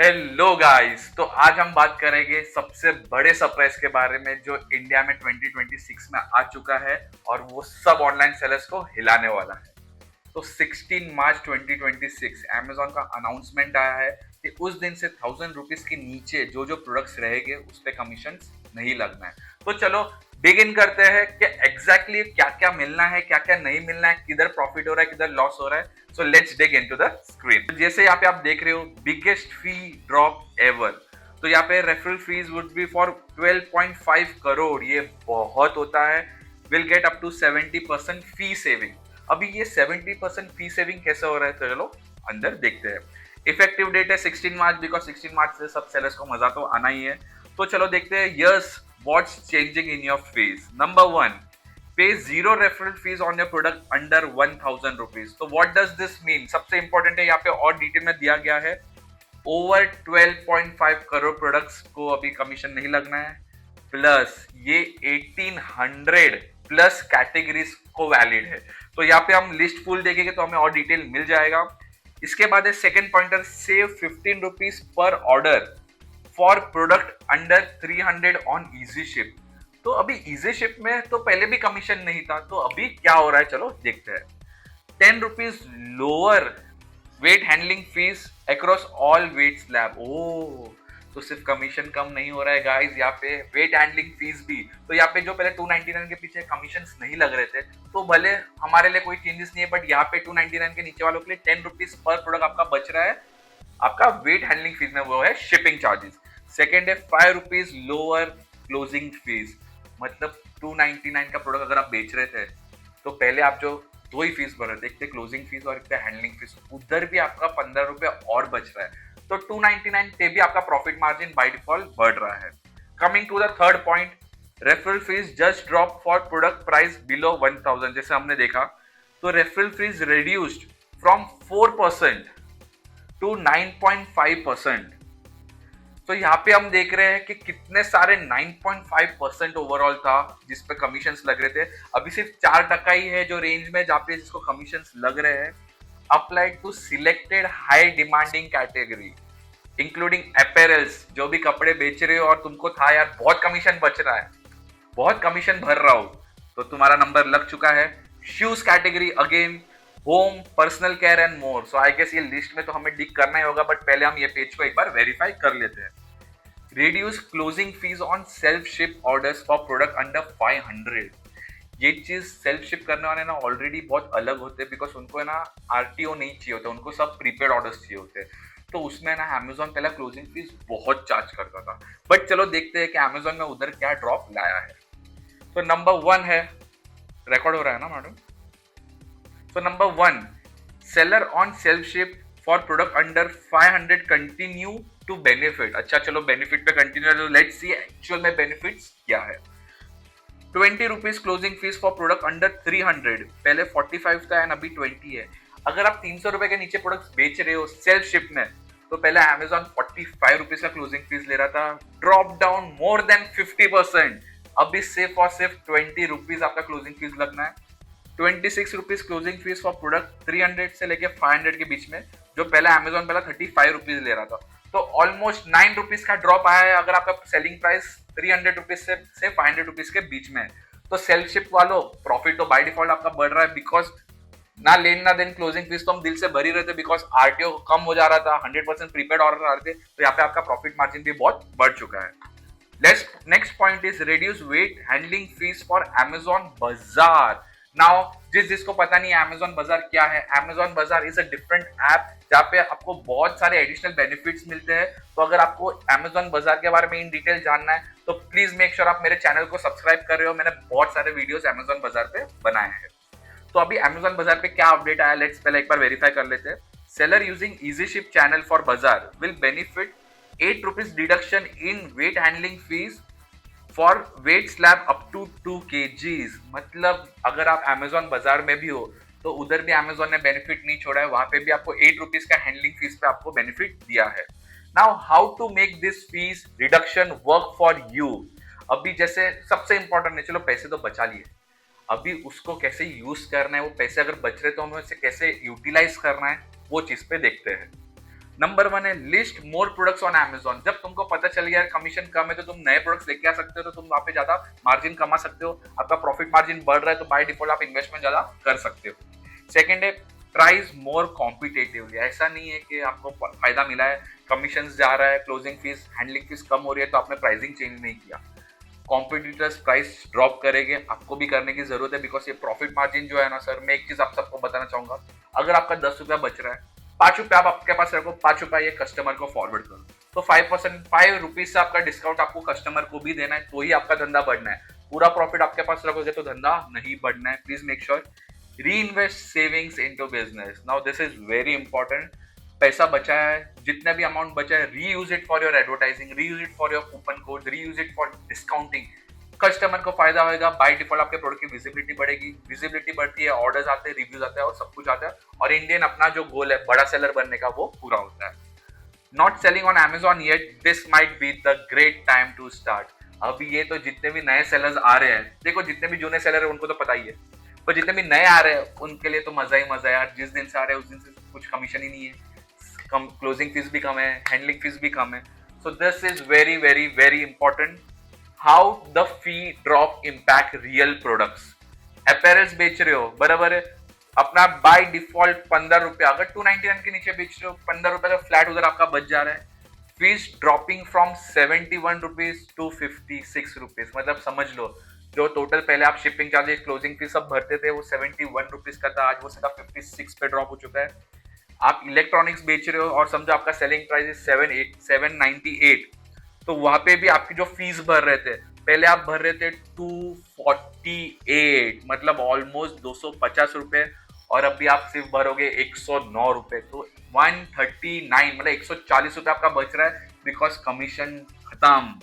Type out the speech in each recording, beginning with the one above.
Hello guys, तो आज हम बात करेंगे सबसे बड़े सरप्राइज के बारे में जो इंडिया में 2026 में आ चुका है और वो सब ऑनलाइन सेलर्स को हिलाने वाला है। तो 16 मार्च 2026 अमेजोन का अनाउंसमेंट आया है कि उस दिन से 1000 रुपीज के नीचे जो जो प्रोडक्ट्स रहेंगे उस पे कमीशन नहीं लगना है। तो चलो बिगिन करते हैं कि एग्जैक्टली क्या क्या मिलना है, क्या क्या नहीं मिलना है, किधर प्रॉफिट हो रहा है, किधर लॉस हो रहा है। So let's dig into the screen. जैसे यहाँ पे आप देख रहे हो, बिगेस्ट फी ड्रॉप एवर। तो यहाँ पे referral fees would be for 12.5 crore. ये बहुत होता है। Will get up to 70% fee saving. अभी ये 70% फी सेविंग कैसे हो रहा है, तो चलो अंदर देखते हैं। इफेक्टिव डेट है 16 मार्च, बिकॉज 16 मार्च से सब सेलर्स को मजा तो आना ही है। तो चलो देखते हैं। Yes, what's changing in your fees. Number 1, पे zero referral fees on your product under 1000 rupees. तो व्हाट डज दिस मीन? सबसे इंपॉर्टेंट है, यहाँ पे और डिटेल में दिया गया है। ओवर 12.5 करोड़ प्रोडक्ट्स को अभी कमीशन नहीं लगना है। प्लस ये 1800 प्लस कैटेगरीज को वैलिड है। तो यहाँ पे हम लिस्ट फुल देखेंगे तो हमें और डिटेल मिल जाएगा। इसके बाद है second pointer, save 15 rupees per order for product under 300 on easy ship. तो अभी इजी शिप में तो पहले भी कमीशन नहीं था, तो अभी क्या हो रहा है चलो देखते हैं। 10 rupees lower weight handling fees across all weight slab. ओ, तो सिर्फ कमीशन कम नहीं हो रहा है गाइस, यहाँ पे वेट हैंडलिंग फीस भी। तो यहाँ पे जो पहले 299 के पीछे कमीशन नहीं लग रहे थे, तो भले हमारे लिए कोई चेंजेस नहीं है, बट यहाँ पे 299 के नीचे वालों के लिए 10 रुपीज पर प्रोडक्ट आपका बच रहा है। आपका वेट हैंडलिंग फीस में वो है शिपिंग चार्जेस। सेकेंड है 5 रुपीज लोअर क्लोजिंग फीस। मतलब 299 का प्रोडक्ट अगर आप बेच रहे थे तो पहले आप जो दो ही फीस भर रहे थे, एक थे क्लोजिंग फीस और एक थे हैंडलिंग फीस, उधर भी आपका 15 रुपए और बच रहा है। तो 299 पे भी आपका प्रॉफिट मार्जिन बाय डिफॉल्ट बढ़ रहा है। Coming to the third point, referral fees just drop for product price below 1000। जैसे हमने देखा, तो referral fees reduced from 4% to 9.5%। तो यहाँ पे हम देख रहे हैं कि कितने सारे 9.5% ओवरऑल था जिस पे कमीशन लग रहे थे। अभी सिर्फ 4% ही है जो रेंज में जहाँ पे जिसको कमीशन लग रहे हैं। Applied to selected high demanding category including apparels. जो भी कपड़े बेच रहे हो और तुमको था यार बहुत कमीशन बच रहा है, बहुत कमीशन भर रहा हूं, तो तुम्हारा नंबर लग चुका है। Shoes category again, home, personal care and more. So I guess ये लिस्ट में तो हमें डिक करना ही होगा, बट पहले हम ये पेज को एक बार वेरीफाई कर लेते हैं। Reduce closing fees on self ship orders for product under 500। ये चीज सेल्फ शिप करने वाले ना ऑलरेडी बहुत अलग होते हैं, बिकॉज उनको है ना आरटीओ नहीं चाहिए होता, उनको सब प्रीपेड ऑर्डर्स चाहिए होते हैं। तो उसमें ना अमेजोन पहले क्लोजिंग फीस बहुत चार्ज करता था, बट चलो देखते हैं कि अमेजोन में उधर क्या ड्रॉप लाया है। तो नंबर 1 है, रिकॉर्ड हो रहा है ना madam? So number 1, seller on self ship for product under 500 continue to benefit। अच्छा चलो बेनिफिट पे कंटिन्यू है, तो लेट्स सी एक्चुअल में बेनिफिट्स क्या है। 20 rupees closing fees for product under 300। पहले 45 था एंड अभी 20 है। अगर आप 300 रुपए के नीचे प्रोडक्ट्स बेच रहे हो सेल्फ शिप में, तो पहले अमेजोन 45 रुपीज का क्लोजिंग फीस ले रहा था, ड्रॉप डाउन मोर देन 50%। अभी सिर्फ और सिर्फ 20 रुपीज आपका क्लोजिंग फीस लगना है। 26 rupees closing fees for product 300 से लेके 500 के बीच में, जो पहले अमेजोन पहला 35 रुपीज ले रहा था। तो ऑलमोस्ट 9 रुपीज का ड्रॉप आया है अगर आपका सेलिंग प्राइस 300 रुपीज से 500 रुपीज के बीच में। तो सेल्फ शिप वालों प्रॉफिट तो बाय डिफॉल्ट आपका बढ़ रहा है, बिकॉज ना लेन ना देन क्लोजिंग फीस तो हम दिल से भर ही रहे थे, बिकॉज आरटीओ कम हो जा रहा था, 100% प्रीपेड ऑर्डर आ रहे थे, तो यहाँ पे आपका प्रॉफिट मार्जिन भी बहुत बढ़ चुका है। Next point is reduce weight handling fees for Amazon bazaar. Now जिसको पता नहीं है अमेजोन बाजार क्या है, अमेजोन बाजार इज अ डिफरेंट ऐप जहाँ पे आपको बहुत सारे एडिशनल बेनिफिट्स मिलते हैं। तो अगर आपको अमेजोन बाजार के बारे में इन डिटेल जानना है तो प्लीज मेक श्योर आप मेरे चैनल को सब्सक्राइब कर रहे हो। मैंने बहुत सारे वीडियोस अमेजोन बाजार पे बनाए हैं। तो अभी अमेजोन बाजार पे क्या अपडेट आया, लेट्स पहले एक बार वेरीफाई कर लेते हैं। Seller using Easy Ship channel for Bazaar will benefit 8 rupees deduction in weight handling fees for weight slab up to 2 kgs। मतलब अगर आप अमेजोन बाजार में भी हो तो उधर भी अमेजोन ने बेनिफिट नहीं छोड़ा है, वहां पे भी आपको 8 रुपीज का हैंडलिंग फीस पे आपको बेनिफिट दिया है। Now how to make this fee reduction work for you. अभी जैसे सबसे इंपॉर्टेंट है, चलो पैसे तो बचा लिए, अभी उसको कैसे यूज करना है, वो पैसे अगर बच रहे तो हमें उसे कैसे यूटिलाइज करना है, वो चीज पे देखते हैं। नंबर वन है list more products on Amazon। जब तुमको पता चल गया कमीशन कम है तो तुम नए प्रोडक्ट्स लेके आ सकते हो, तो तुम वहां पे ज्यादा मार्जिन कमा सकते हो, आपका प्रॉफिट मार्जिन बढ़ रहा है तो बाय डिफॉल्ट आप इन्वेस्टमेंट ज्यादा कर सकते हो। सेकंड है प्राइस मोर कॉम्पिटेटिवली। ऐसा नहीं है कि आपको फायदा मिला है, कमीशन जा रहा है, क्लोजिंग फीस हैंडलिंग फीस कम हो रही है तो आपने प्राइसिंग चेंज नहीं किया। कॉम्पिटिटर्स प्राइस ड्रॉप करेंगे, आपको भी करने की जरूरत है, बिकॉज ये प्रॉफिट मार्जिन जो है ना सर, मैं एक चीज आप सबको बताना चाहूंगा, अगर आपका 10 रुपया बच रहा है, 5 रुपया आप आपके पास रखो, 5 रुपया ये कस्टमर को फॉरवर्ड करो, तो 5% 5 रुपीज से आपका डिस्काउंट आपको कस्टमर को भी देना है, तो ही आपका धंधा बढ़ना है। पूरा प्रॉफिट आपके पास रखोगे तो धंधा नहीं बढ़ना है। Please make sure reinvest savings into business. Now this is very important. पैसा बचा है, जितना भी अमाउंट बचा है, reuse it for your advertising, reuse it for your coupon code, reuse it for discounting. Customer को फायदा होगा, बाय डिफॉल्ट आपके प्रोडक्ट की विजिबिलिटी बढ़ेगी, विजिबिलिटी बढ़ती है, ऑर्डर्स आते हैं, रिव्यूज आते हैं और सब कुछ आता है, और इंडियन अपना जो गोल है बड़ा सेलर बनने का वो पूरा होता है। Not selling on Amazon yet, this might be the great time to start. अभी ये तो जितने भी नए सेलर्स आ रहे हैं, देखो जितने भी जूने सेलर है उनको तो पता ही है, पर जितने भी नए आ रहे हैं उनके लिए तो मजा ही मजा है यार। जिस दिन से आ रहे हैं उस दिन से कुछ कमीशन ही नहीं है, कम क्लोजिंग फीस भी कम है, हैंडलिंग फीस भी कम है। So this is very very very important. How the fee drop impact real products. Apparels बेच रहे हो, बराबर है, अपना बाय डिफॉल्ट 15 रुपया, अगर 299 के नीचे बेच रहे हो 15 रुपया का फ्लैट उधर आपका बच जा रहा है। Fees dropping from 71 rupees to 56 rupees, मतलब समझ लो जो टोटल पहले आप शिपिंग चार्जेस क्लोजिंग फीस सब भरते थे वो 71 रुपीज का था, आज वो सीधा 56 पे ड्रॉप हो चुका है। आप इलेक्ट्रॉनिक्स बेच रहे हो और समझो आपका सेलिंग प्राइस इज 798, तो वहां पे भी आपकी जो फीस भर रहे थे, पहले आप भर रहे थे 248, मतलब ऑलमोस्ट 250 रुपए, और अभी आप सिर्फ भरोगे 109 रुपए, तो 139 मतलब 140 रुपए आपका बच रहा है, बिकॉज कमीशन खत्म।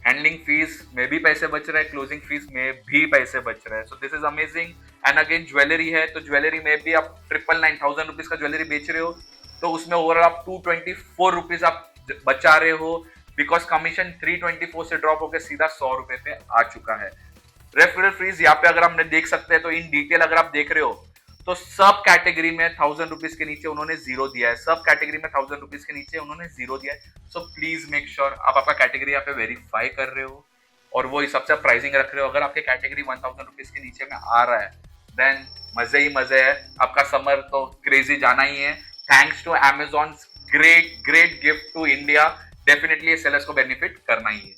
हैंडलिंग फीस में भी पैसे बच रहे हैं, क्लोजिंग फीस में भी पैसे बच रहे हैं। So this is amazing. And again jewellery है, तो ज्वेलरी में भी आप 999 का ज्वेलरी बेच रहे हो, तो उसमें ओवरऑल आप 224 रुपीज आप बचा रहे हो, बिकॉज कमीशन 324 से ड्रॉप होकर सीधा 100 रुपए पे आ चुका है। रेफरल फीस यहाँ पे अगर हमने देख सकते हैं, तो इन डिटेल अगर आप देख रहे हो तो सब कैटेगरी में 1000 रुपीज के नीचे उन्होंने जीरो दिया है, सब कैटेगरी में 1000 रुपीज के नीचे उन्होंने जीरो दिया है। सो प्लीज मेक श्योर आप आपका कैटेगरी यहाँ पे वेरीफाई कर रहे हो और वो हिसाब से प्राइसिंग रख रहे हो। अगर आपके कैटेगरी 1000 रुपीज के नीचे में आ रहा है, देन मजे ही मजे है, आपका समर तो क्रेजी जाना ही है। Thanks to Amazon's great great gift to India, definitely sellers को बेनिफिट करना ही है।